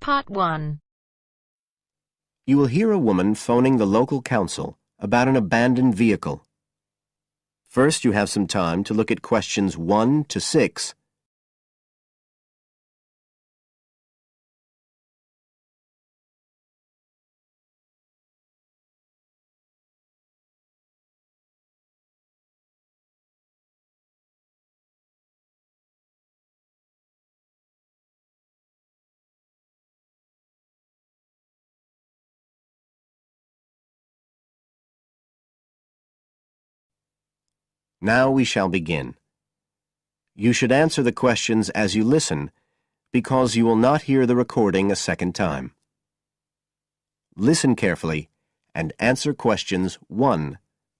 Part 1. You will hear a woman phoning the local council about an abandoned vehicle. First, you have some time to look at questions 1 to 6. Now we shall begin. You should answer the questions as you listen, because you will not hear the recording a second time. Listen carefully and answer questions 1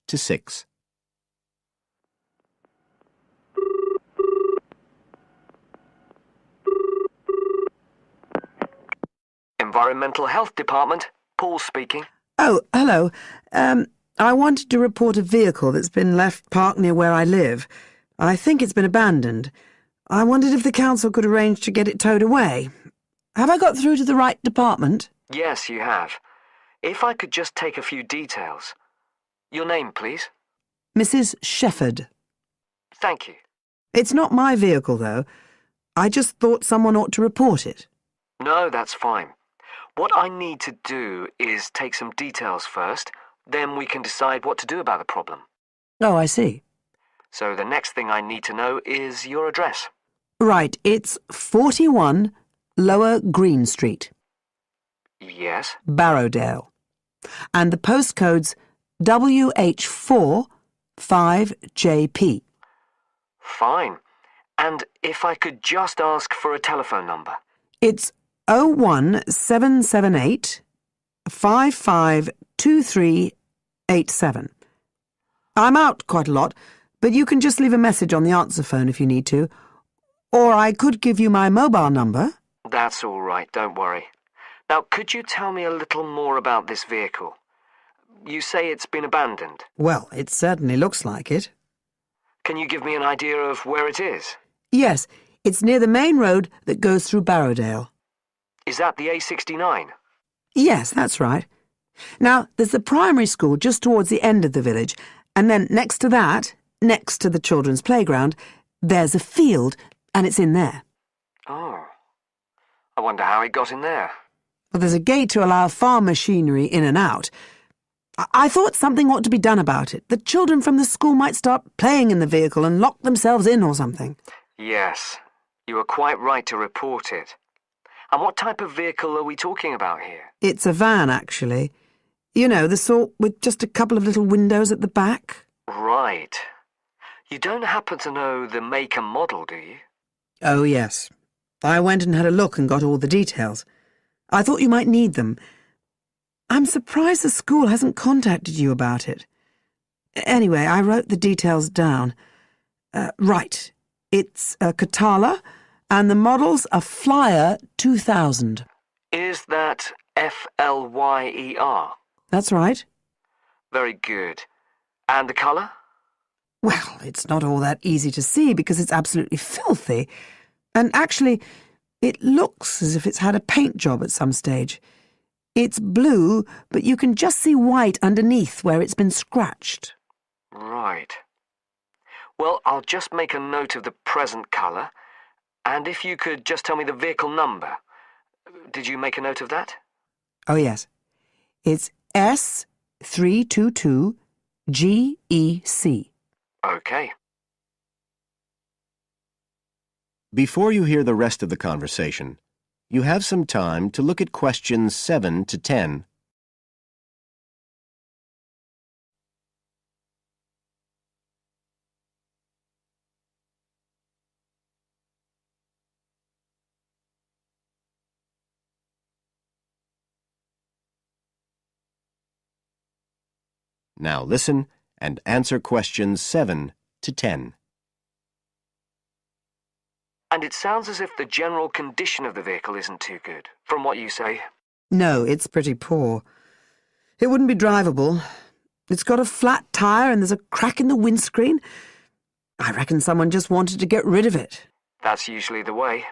to 6. Environmental Health Department, Paul speaking. Oh, hello. I wanted to report a vehicle that's been left parked near where I live. I think it's been abandoned. I wondered if the council could arrange to get it towed away. Have I got through to the right department? Yes, you have. If I could just take a few details. Your name, please? Mrs. Shepherd. Thank you. It's not my vehicle, though. I just thought someone ought to report it. No, that's fine. What I need to do is take some details first, then we can decide what to do about the problem. Oh, I see. So the next thing I need to know is your address. Right, it's 41 Lower Green Street, Yes? Barrowdale. And the postcode's WH4 5JP. Fine. And if I could just ask for a telephone number. It's 01778 552387. I'm out quite a lot, but you can just leave a message on the answer phone if you need to. Or I could give you my mobile number. That's all right, don't worry. Now, could you tell me a little more about this vehicle? You say it's been abandoned. Well, it certainly looks like it. Can you give me an idea of where it is? Yes, it's near the main road that goes through Barrowdale. Is that the A69? Yes, that's right. Now, there's the primary school just towards the end of the village, and then next to that, next to the children's playground, there's a field, and it's in there. Oh. I wonder how it got in there. Well, there's a gate to allow farm machinery in and out. I thought something ought to be done about it. The children from the school might start playing in the vehicle and lock themselves in or something. Yes, you were quite right to report it. And what type of vehicle are we talking about here? It's a van, actually. You know, the sort with just a couple of little windows at the back. Right. You don't happen to know the make and model, do you? Oh, yes. I went and had a look and got all the details. I thought you might need them. I'm surprised the school hasn't contacted you about it. Anyway, I wrote the details down. Right. It's a Catala, and the model's a Flyer 2000. Is that Flyer? That's right. Very good. And the colour? Well, it's not all that easy to see because it's absolutely filthy. And actually, it looks as if it's had a paint job at some stage. It's blue, but you can just see white underneath where it's been scratched. Right. Well, I'll just make a note of the present colour. And if you could just tell me the vehicle number. Did you make a note of that? Oh, yes. It's S322GEC. Okay. Before you hear the rest of the conversation, you have some time to look at questions 7 to 10. Now listen and answer questions 7 to 10. And it sounds as if the general condition of the vehicle isn't too good, from what you say. No, it's pretty poor. It wouldn't be drivable. It's got a flat tyre and there's a crack in the windscreen. I reckon someone just wanted to get rid of it. That's usually the way.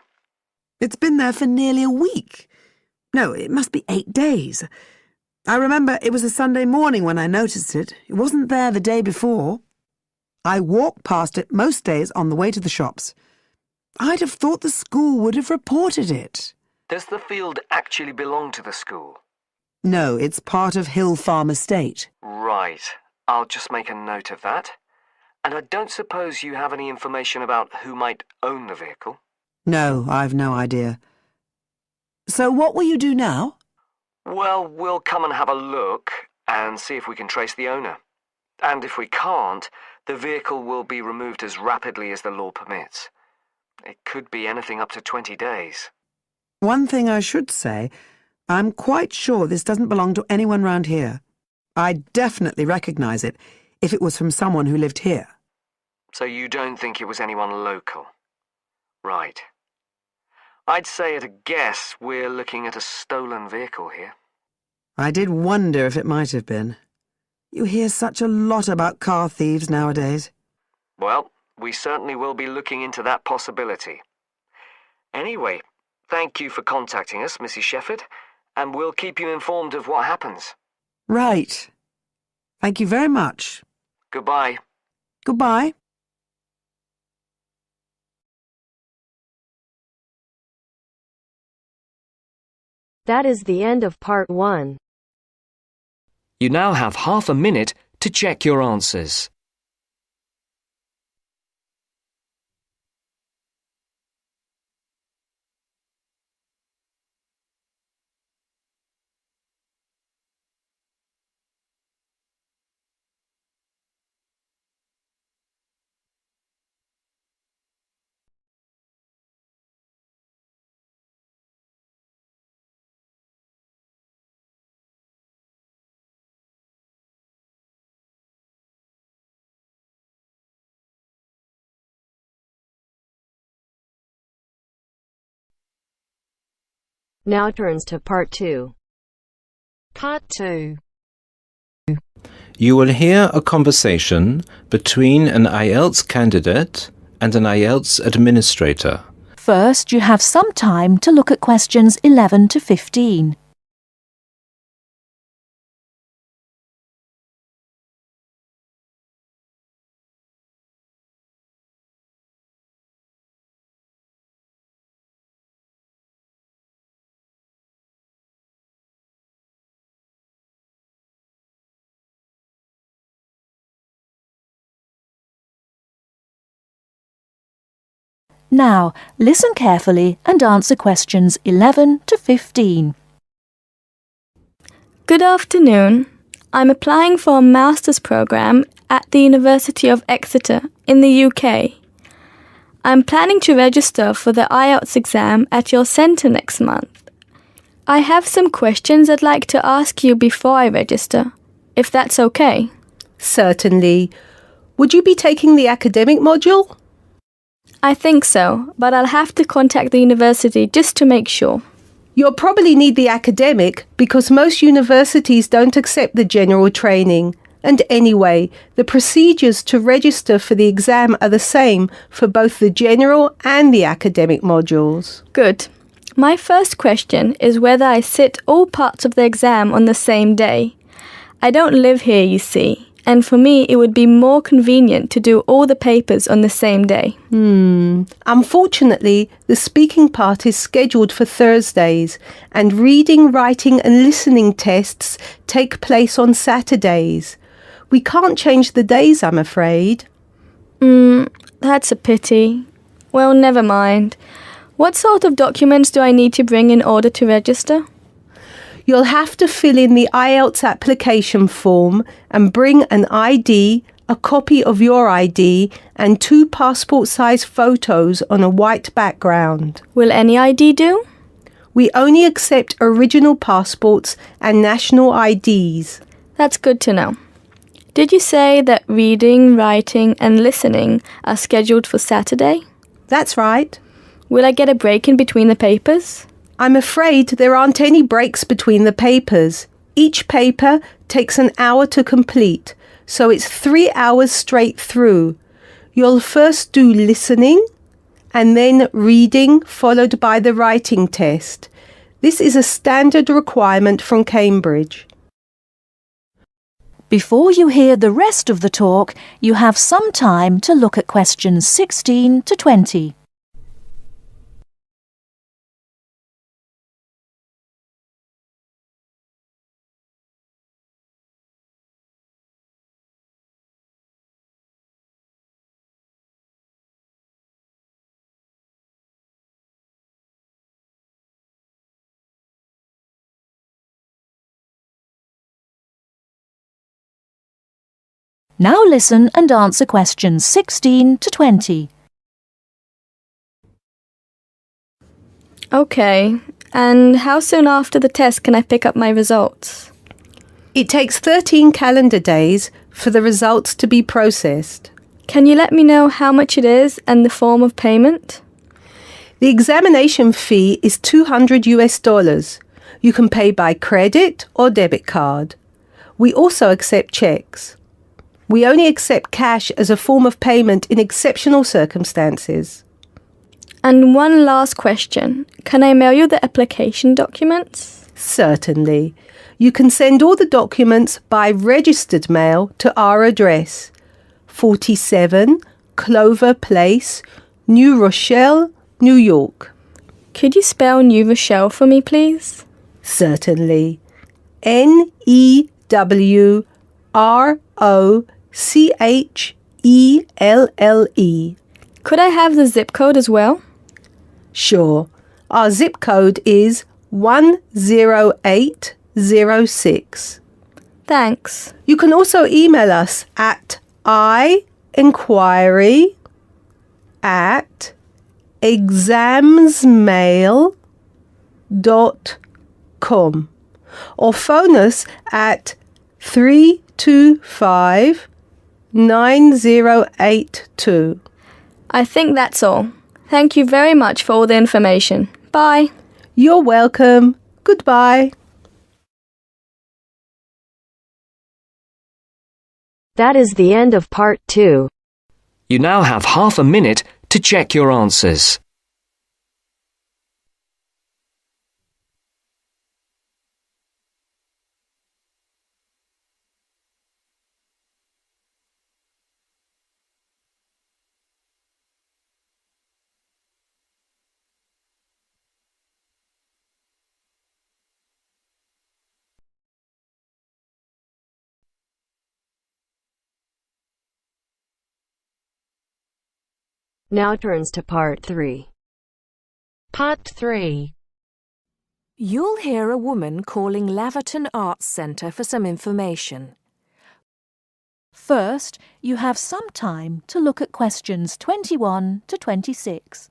It's been there for nearly a week. No, it must be 8 days. I remember it was a Sunday morning when I noticed it. It wasn't there the day before. I walk past it most days on the way to the shops. I'd have thought the school would have reported it. Does the field actually belong to the school? No, it's part of Hill Farm Estate. Right. I'll just make a note of that. And I don't suppose you have any information about who might own the vehicle? No, I've no idea. So what will you do now? Well, we'll come and have a look and see if we can trace the owner. And if we can't, the vehicle will be removed as rapidly as the law permits. It could be anything up to 20 days. One thing I should say, I'm quite sure this doesn't belong to anyone round here. I'd definitely recognise it if it was from someone who lived here. So you don't think it was anyone local? Right. I'd say at a guess we're looking at a stolen vehicle here. I did wonder if it might have been. You hear such a lot about car thieves nowadays. Well, we certainly will be looking into that possibility. Anyway, thank you for contacting us, Mrs. Shefford, and we'll keep you informed of what happens. Right. Thank you very much. Goodbye. Goodbye. That is the end of part 1. You now have half a minute to check your answers. Now turns to part 2. Part 2. You will hear a conversation between an IELTS candidate and an IELTS administrator. First, you have some time to look at questions 11 to 15. Now, listen carefully and answer questions 11 to 15. Good afternoon. I'm applying for a master's program at the University of Exeter in the UK. I'm planning to register for the IELTS exam at your centre next month. I have some questions I'd like to ask you before I register, if that's okay. Certainly. Would you be taking the academic module? I think so, but I'll have to contact the university just to make sure. You'll probably need the academic because most universities don't accept the general training. And anyway, the procedures to register for the exam are the same for both the general and the academic modules. Good. My first question is whether I sit all parts of the exam on the same day. I don't live here, you see, and for me it would be more convenient to do all the papers on the same day. Unfortunately, the speaking part is scheduled for Thursdays, and reading, writing and listening tests take place on Saturdays. We can't change the days, I'm afraid. That's a pity. Well, never mind. What sort of documents do I need to bring in order to register? You'll have to fill in the IELTS application form and bring an ID, a copy of your ID, and 2 passport-size photos on a white background. Will any ID do? We only accept original passports and national IDs. That's good to know. Did you say that reading, writing and listening are scheduled for Saturday? That's right. Will I get a break in between the papers? I'm afraid there aren't any breaks between the papers. Each paper takes an hour to complete, so it's 3 hours straight through. You'll first do listening, and then reading, followed by the writing test. This is a standard requirement from Cambridge. Before you hear the rest of the talk, you have some time to look at questions 16 to 20. Now listen and answer questions 16 to 20. Okay, and how soon after the test can I pick up my results? It takes 13 calendar days for the results to be processed. Can you let me know how much it is and the form of payment? The examination fee is $200. You can pay by credit or debit card. We also accept checks. We only accept cash as a form of payment in exceptional circumstances. And one last question. Can I mail you the application documents? Certainly. You can send all the documents by registered mail to our address, 47 Clover Place, New Rochelle, New York. Could you spell New Rochelle for me, please? Certainly. Newrochle. Could I have the zip code as well? Sure. Our zip code is 10806. Thanks. You can also email us at inquiry@examsmail.com or phone us at 325-9082. I think that's all. Thank you very much for all the information. Bye. You're welcome. Goodbye. That is the end of part 2. You now have half a minute to check your answers. Now turns to part 3. Part 3. You'll hear a woman calling Laverton Arts Centre for some information. First, you have some time to look at questions 21 to 26.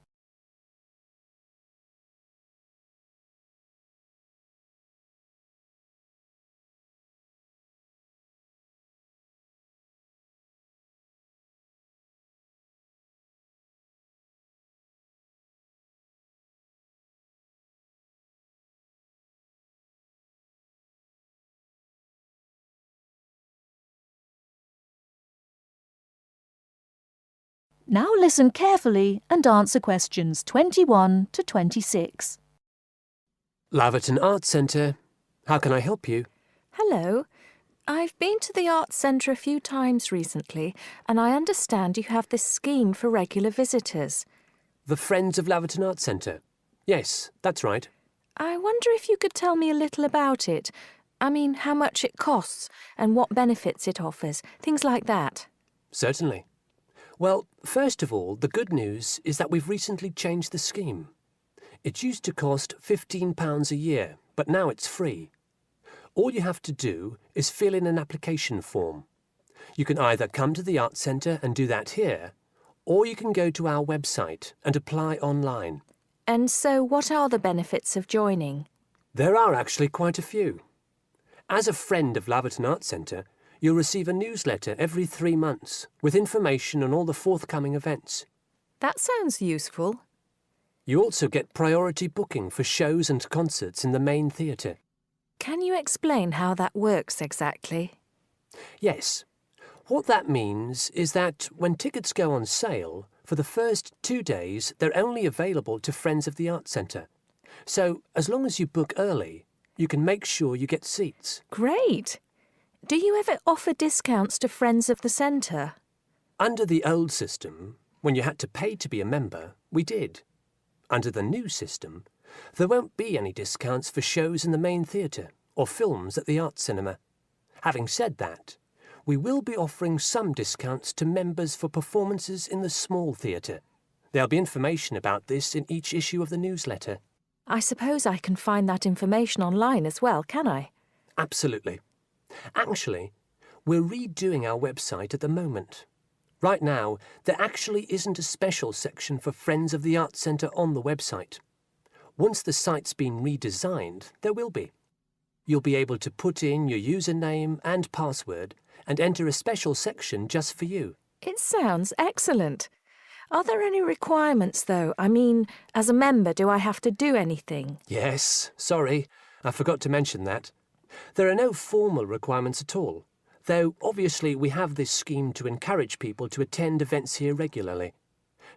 Now listen carefully and answer questions 21 to 26. Laverton Arts Centre. How can I help you? Hello. I've been to the Arts Centre a few times recently, and I understand you have this scheme for regular visitors. The Friends of Laverton Arts Centre. Yes, that's right. I wonder if you could tell me a little about it. I mean, how much it costs and what benefits it offers, things like that. Certainly. Well, first of all, the good news is that we've recently changed the scheme. It used to cost £15 a year, but now it's free. All you have to do is fill in an application form. You can either come to the Arts Centre and do that here, or you can go to our website and apply online. And so what are the benefits of joining? There are actually quite a few. As a friend of Laverton Arts Centre, you'll receive a newsletter every 3 months with information on all the forthcoming events. That sounds useful. You also get priority booking for shows and concerts in the main theatre. Can you explain how that works exactly? Yes. What that means is that when tickets go on sale, for the first 2 days they're only available to Friends of the Arts Centre. So, as long as you book early, you can make sure you get seats. Great. Do you ever offer discounts to friends of the centre? Under the old system, when you had to pay to be a member, we did. Under the new system, there won't be any discounts for shows in the main theatre or films at the Arts Cinema. Having said that, we will be offering some discounts to members for performances in the small theatre. There'll be information about this in each issue of the newsletter. I suppose I can find that information online as well, can I? Absolutely. Actually, we're redoing our website at the moment. Right now, there actually isn't a special section for Friends of the Arts Centre on the website. Once the site's been redesigned, there will be. You'll be able to put in your username and password and enter a special section just for you. It sounds excellent. Are there any requirements, though? I mean, as a member, do I have to do anything? Yes, sorry, I forgot to mention that. There are no formal requirements at all, though obviously we have this scheme to encourage people to attend events here regularly.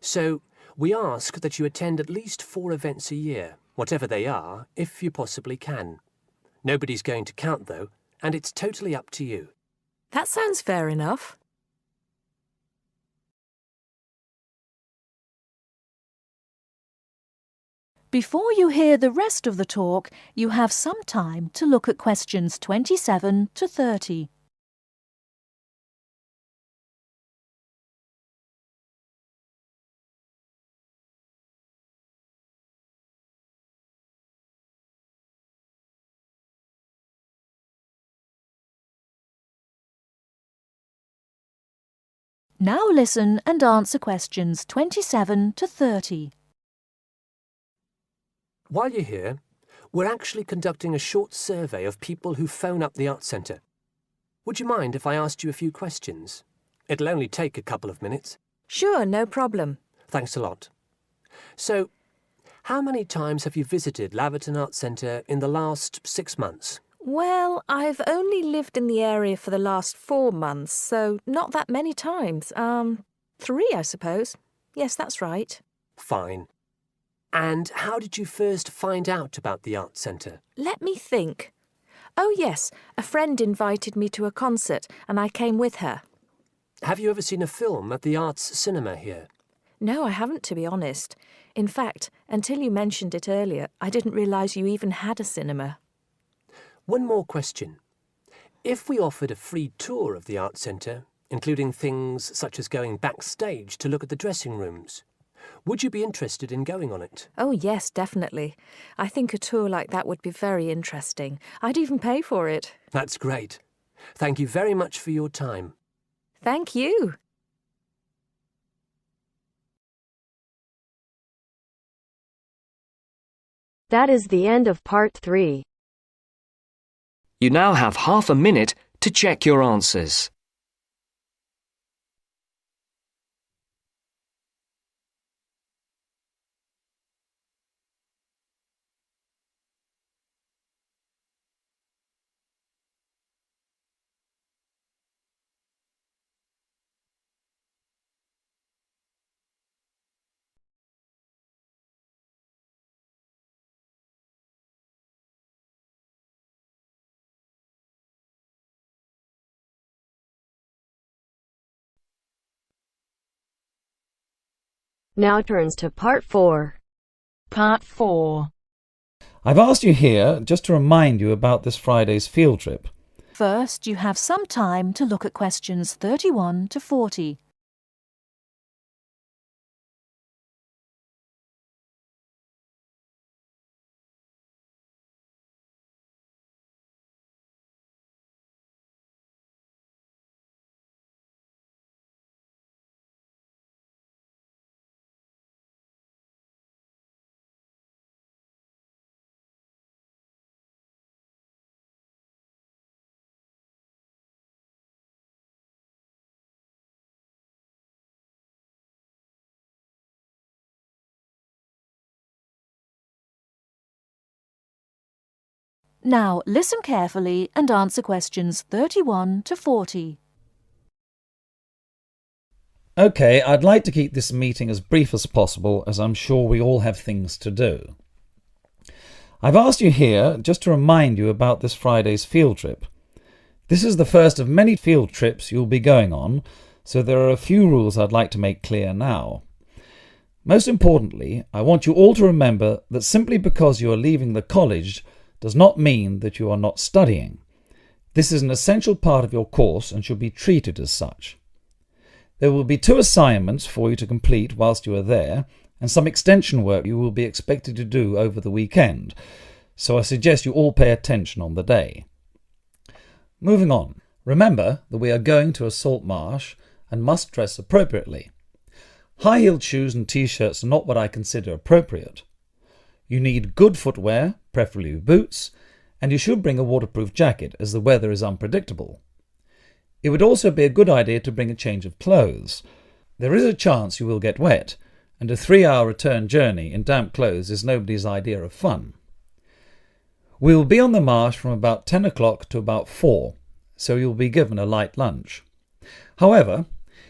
So we ask that you attend at least 4 events a year, whatever they are, if you possibly can. Nobody's going to count, though, and it's totally up to you. That sounds fair enough. Before you hear the rest of the talk, you have some time to look at questions 27 to 30. Now listen and answer questions 27 to 30. While you're here, we're actually conducting a short survey of people who phone up the Arts Centre. Would you mind if I asked you a few questions? It'll only take a couple of minutes. Sure, no problem. Thanks a lot. So, how many times have you visited Laverton Arts Centre in the last 6 months? Well, I've only lived in the area for the last 4 months, so not that many times. 3, I suppose. Yes, that's right. Fine. And how did you first find out about the Arts Centre? Let me think. Oh, yes, a friend invited me to a concert, and I came with her. Have you ever seen a film at the Arts Cinema here? No, I haven't, to be honest. In fact, until you mentioned it earlier, I didn't realise you even had a cinema. One more question. If we offered a free tour of the Arts Centre, including things such as going backstage to look at the dressing rooms, would you be interested in going on it? Oh, yes, definitely. I think a tour like that would be very interesting. I'd even pay for it. That's great. Thank you very much for your time. Thank you. That is the end of part 3. You now have half a minute to check your answers. Now turns to part 4. Part 4. I've asked you here just to remind you about this Friday's field trip. First, you have some time to look at questions 31 to 40. Now listen carefully and answer questions 31 to 40. OK, I'd like to keep this meeting as brief as possible, as I'm sure we all have things to do. I've asked you here just to remind you about this Friday's field trip. This is the first of many field trips you'll be going on, so there are a few rules I'd like to make clear now. Most importantly, I want you all to remember that simply because you are leaving the college does not mean that you are not studying. This is an essential part of your course and should be treated as such. There will be 2 assignments for you to complete whilst you are there, and some extension work you will be expected to do over the weekend, so I suggest you all pay attention on the day. Moving on, remember that we are going to a salt marsh and must dress appropriately. High-heeled shoes and t-shirts are not what I consider appropriate. You need good footwear, preferably boots, and you should bring a waterproof jacket as the weather is unpredictable. It would also be a good idea to bring a change of clothes. There is a chance you will get wet, and a 3-hour return journey in damp clothes is nobody's idea of fun. We will be on the marsh from about 10 o'clock to about 4, so you will be given a light lunch. However,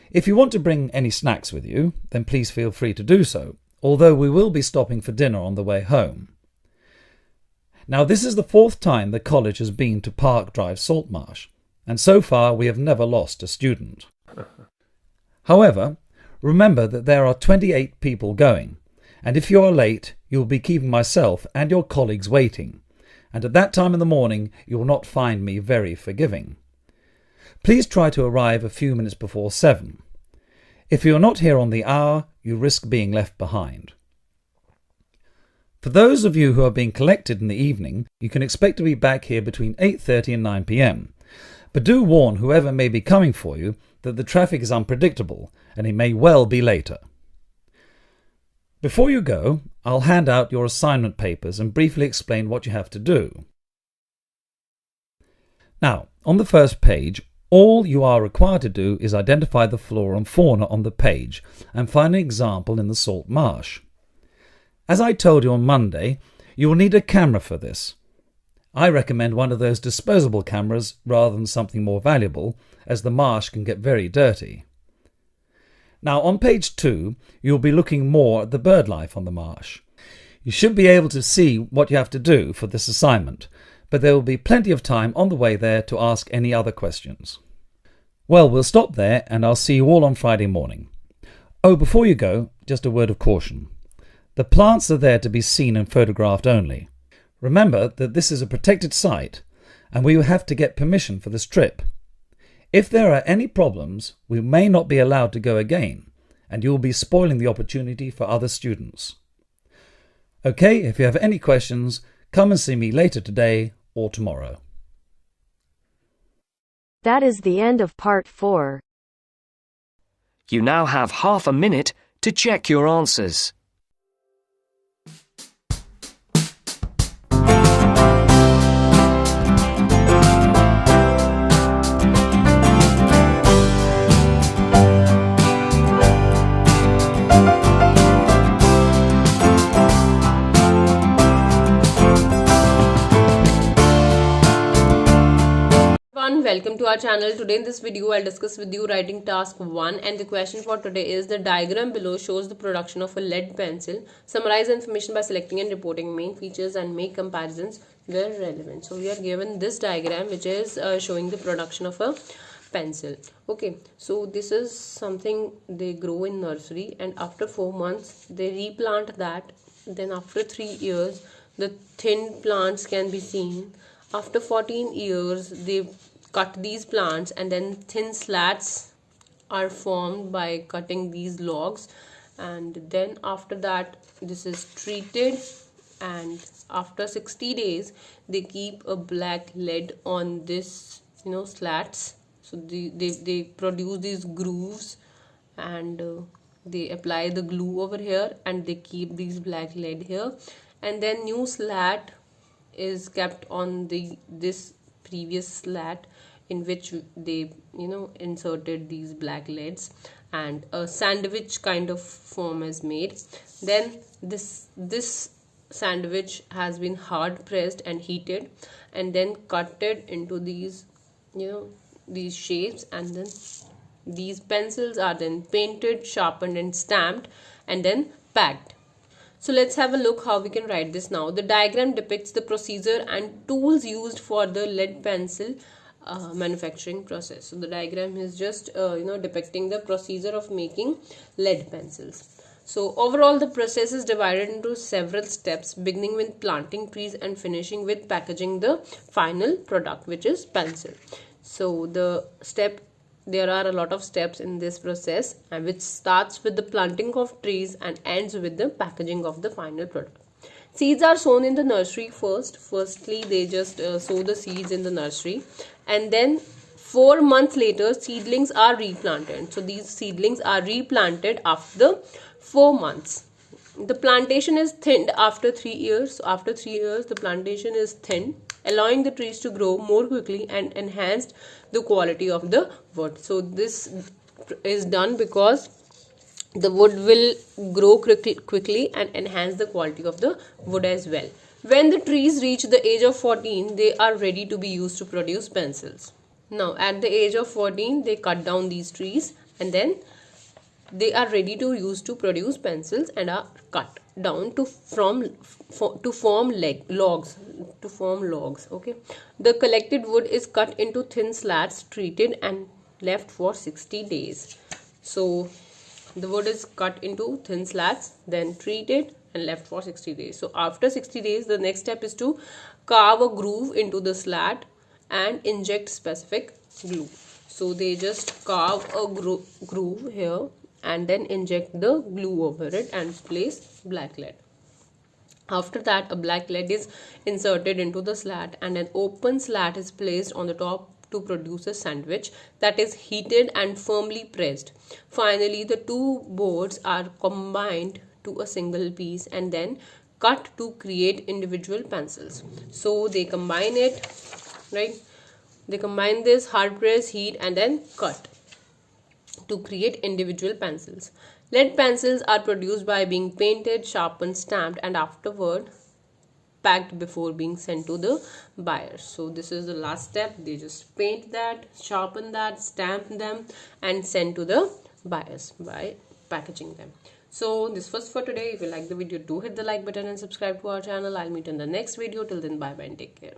if you want to bring any snacks with you, then please feel free to do so, although we will be stopping for dinner on the way home. Now, this is the 4th time the college has been to Park Drive Saltmarsh, and so far we have never lost a student. However, remember that there are 28 people going, and if you are late, you will be keeping myself and your colleagues waiting, and at that time in the morning you will not find me very forgiving. Please try to arrive a few minutes before 7. If you are not here on the hour, you risk being left behind. For those of you who are being collected in the evening, you can expect to be back here between 8:30 and 9 p.m. But do warn whoever may be coming for you that the traffic is unpredictable and it may well be later. Before you go, I'll hand out your assignment papers and briefly explain what you have to do. Now, on the first page, all you are required to do is identify the flora and fauna on the page and find an example in the salt marsh. As I told you on Monday, you will need a camera for this. I recommend one of those disposable cameras rather than something more valuable, as the marsh can get very dirty. Now on page 2, you'll be looking more at the bird life on the marsh. You should be able to see what you have to do for this assignment, but there will be plenty of time on the way there to ask any other questions. Well, we'll stop there and I'll see you all on Friday morning. Oh, before you go, just a word of caution. The plants are there to be seen and photographed only. Remember that this is a protected site and we will have to get permission for this trip. If there are any problems, we may not be allowed to go again, and you will be spoiling the opportunity for other students. Okay, if you have any questions, come and see me later today or tomorrow. That is the end of part 4. You now have half a minute to check your answers. Welcome to our channel. Today in this video I'll discuss with you writing task 1, and the question for today is: the diagram below shows the production of a lead pencil. Summarize the information by selecting and reporting main features and make comparisons where relevant. So we are given this diagram which is showing the production of a pencil. Okay, so this is something they grow in nursery, and after 4 months they replant that. Then after 3 years the thin plants can be seen. After 14 years they cut these plants, and then thin slats are formed by cutting these logs, and then after that this is treated, and after 60 days they keep a black lead on this slats. So they produce these grooves, and they apply the glue over here, and they keep these black lead here, and then new slat is kept on this previous slat in which they inserted these black leads, and a sandwich kind of form is made. Then this sandwich has been hard pressed and heated, and then cutted into these these shapes, and then these pencils are then painted, sharpened and stamped, and then packed. So let's have a look how we can write this now. The diagram depicts the procedure and tools used for the lead pencil manufacturing process. So the diagram is just depicting the procedure of making lead pencils. So overall the process is divided into several steps, beginning with planting trees and finishing with packaging the final product, which is pencil. So there are a lot of steps in this process, and which starts with the planting of trees and ends with the packaging of the final product. Seeds are sown in the nursery first. Firstly, they just sow the seeds in the nursery, and then 4 months later seedlings are replanted. So these seedlings are replanted after 4 months. The plantation is thinned after 3 years. So after 3 years the plantation is thinned, allowing the trees to grow more quickly and enhanced the quality of the wood. So this is done because the wood will grow quickly and enhance the quality of the wood as well. When the trees reach the age of 14, they are ready to be used to produce pencils. Now at the age of 14, they cut down these trees, and then they are ready to use to produce pencils and are cut down to form logs. Okay, the collected wood is cut into thin slats, treated and left for 60 days. So the wood is cut into thin slats, then treated and left for 60 days. So after 60 days the next step is to carve a groove into the slat and inject specific glue. So they just carve a groove here and then inject the glue over it and place black lead. After that, a black lead is inserted into the slat and an open slat is placed on the top to produce a sandwich that is heated and firmly pressed. Finally, the two boards are combined to a single piece and then cut to create individual pencils. So they combine it, right? They combine this, hard press, heat and then cut to create individual pencils. Lead pencils are produced by being painted, sharpened, stamped and afterward packed before being sent to the buyers. So this is the last step. They just paint that, sharpen that, stamp them and send to the buyers by packaging them. So this was for today. If you like the video, do hit the like button and subscribe to our channel. I'll meet you in the next video. Till then, bye bye and take care.